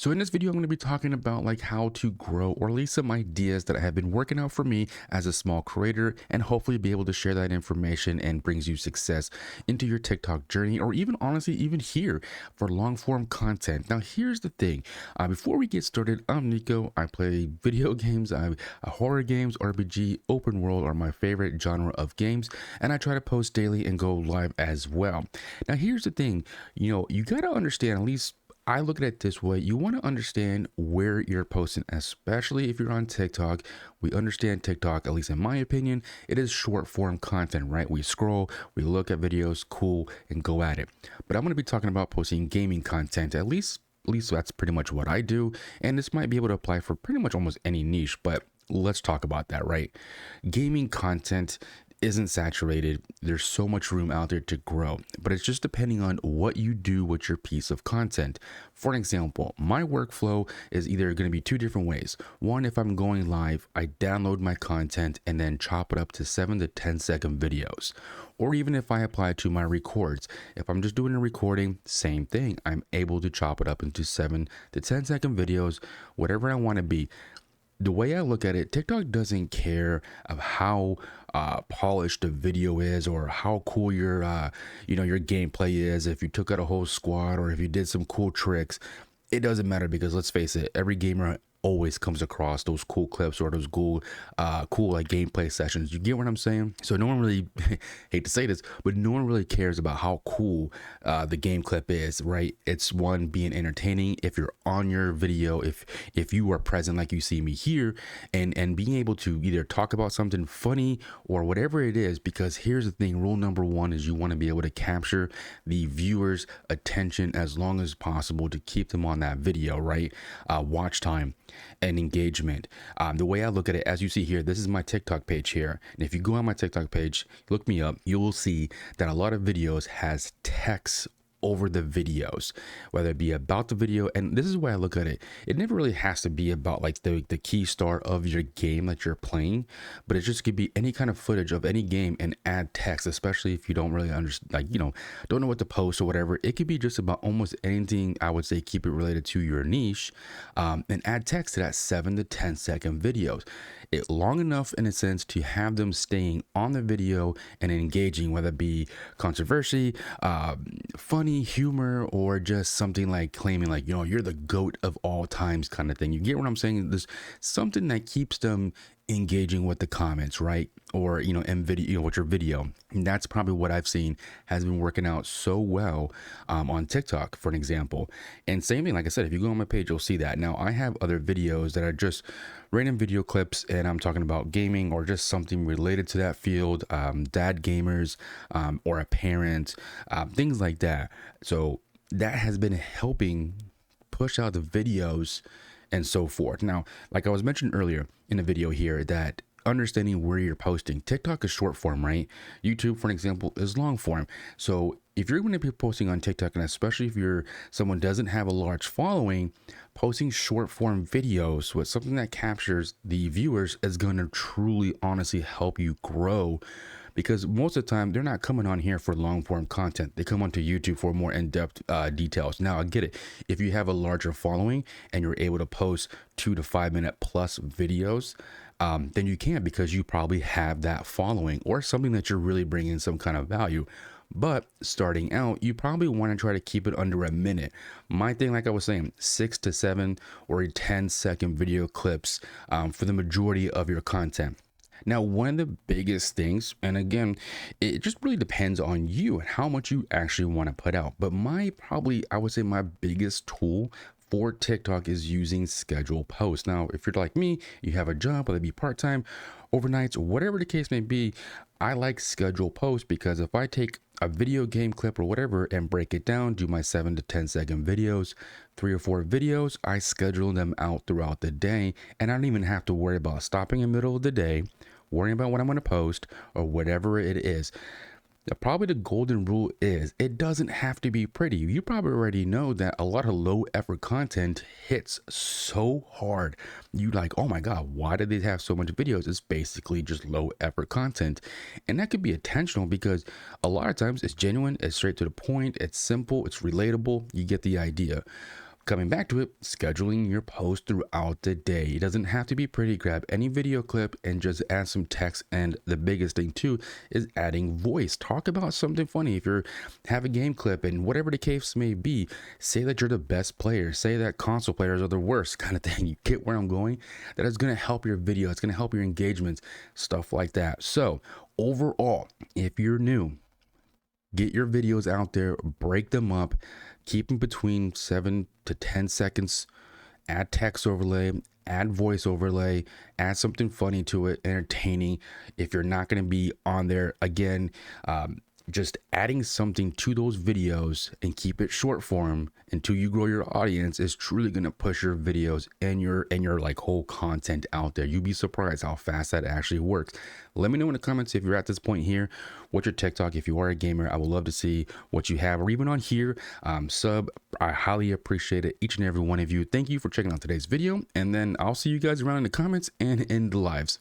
So in this video, I'm going to be talking about like how to grow or at least some ideas that have been working out for me as a small creator and hopefully be able to share that information and brings you success into your TikTok journey or even honestly, even here for long form content. Now, here's the thing. Before we get started, I'm Nico. I play video games, horror games, RPG, open world are my favorite genre of games. And I try to post daily and go live as well. Now, here's the thing, you got to understand at least I look at it this way. You want to understand where you're posting, especially if you're on TikTok. We understand TikTok, at least in my opinion, it is short form content, right? We scroll, we look at videos, cool, and go at it. But I'm going to be talking about posting gaming content, at least that's pretty much what I do. And this might be able to apply for pretty much almost any niche, but let's talk about that, right? Gaming content isn't saturated. There's so much room out there to grow, but it's just depending on what you do with your piece of content. For example, my workflow is either going to be two different ways. One, if I'm going live, I download my content and then chop it up to 7 to 10 second videos. Or even if I apply to my records, if I'm just doing a recording, same thing. I'm able to chop it up into 7 to 10 second videos, whatever I want to be. The way I look at it, TikTok doesn't care of how polished the video is or how cool your gameplay is. If you took out a whole squad or if you did some cool tricks, it doesn't matter because let's face it, every gamer always comes across those cool clips or those cool like gameplay sessions. You get what I'm saying? So no one really hate to say this, but no one really cares about how cool the game clip is, right? It's one being entertaining. If you're on your video, if you are present like you see me here, and being able to either talk about something funny or whatever it is, because here's the thing, rule number one is you want to be able to capture the viewer's attention as long as possible to keep them on that video, right? Watch time and engagement. The way I look at it, as you see here, this is my TikTok page here. And if you go on my TikTok page, look me up, you will see that a lot of videos has text over the videos, whether it be about the video. And this is why I look at it. It never really has to be about like the key star of your game that you're playing, but it just could be any kind of footage of any game and add text, especially if you don't really understand, like, don't know what to post or whatever. It could be just about almost anything. I would say keep it related to your niche, and add text to that 7 to 10 second videos. It long enough in a sense to have them staying on the video and engaging, whether it be controversy, funny, humor, or just something like claiming like, you're the GOAT of all times kind of thing. You get what I'm saying? There's something that keeps them engaging with the comments, right? Or in video, with your video. And that's probably what I've seen has been working out so well on TikTok, for an example. And same thing, like I said, if you go on my page, you'll see that. Now I have other videos that are just random video clips, and I'm talking about gaming or just something related to that field, dad gamers, or a parent, things like that. So that has been helping push out the videos and so forth. Now, like I was mentioned earlier in the video here, that understanding where you're posting. TikTok is short form, right? YouTube, for example, is long form. So if you're going to be posting on TikTok, and especially if you're someone doesn't have a large following, posting short form videos with something that captures the viewers is going to truly, honestly help you grow. Because most of the time, they're not coming on here for long form content. They come onto YouTube for more in-depth details. Now, I get it. If you have a larger following and you're able to post 2 to 5 minute plus videos, then you can, because you probably have that following or something that you're really bringing some kind of value. But starting out, you probably want to try to keep it under a minute. My thing, like I was saying, 6 to 7 or 10 second video clips for the majority of your content. Now, one of the biggest things, and again, it just really depends on you and how much you actually want to put out. But I would say my biggest tool for TikTok is using schedule posts. Now, if you're like me, you have a job, whether it be part-time, overnights, whatever the case may be, I like schedule posts because if I take a video game clip or whatever and break it down, do my 7 to 10 second videos, 3 or 4 videos, I schedule them out throughout the day, and I don't even have to worry about stopping in the middle of the day, worrying about what I'm going to post or whatever it is. Probably the golden rule is it doesn't have to be pretty. You probably already know that a lot of low effort content hits so hard. You like, oh my God, why do they have so much videos? It's basically just low effort content. And that could be intentional because a lot of times it's genuine, it's straight to the point, it's simple, it's relatable. You get the idea. Coming back to it, scheduling your post throughout the day. It doesn't have to be pretty. Grab any video clip and just add some text. And the biggest thing too is adding voice. Talk about something funny. If you have a game clip and whatever the case may be, say that you're the best player. Say that console players are the worst, kind of thing. You get where I'm going? That is going to help your video. It's going to help your engagements, stuff like that. So overall, if you're new, get your videos out there, break them up, keep them between 7 to 10 seconds, add text overlay, add voice overlay, add something funny to it, entertaining. If you're not going to be on there, again, just adding something to those videos and keep it short form until you grow your audience is truly going to push your videos and your like whole content out there. You'd be surprised how fast that actually works. Let me know in the comments if you're at this point here, what's your TikTok. If you are a gamer, I would love to see what you have, or even on here, sub. I highly appreciate it, each and every one of you. Thank you for checking out today's video, and then I'll see you guys around in the comments and in the lives.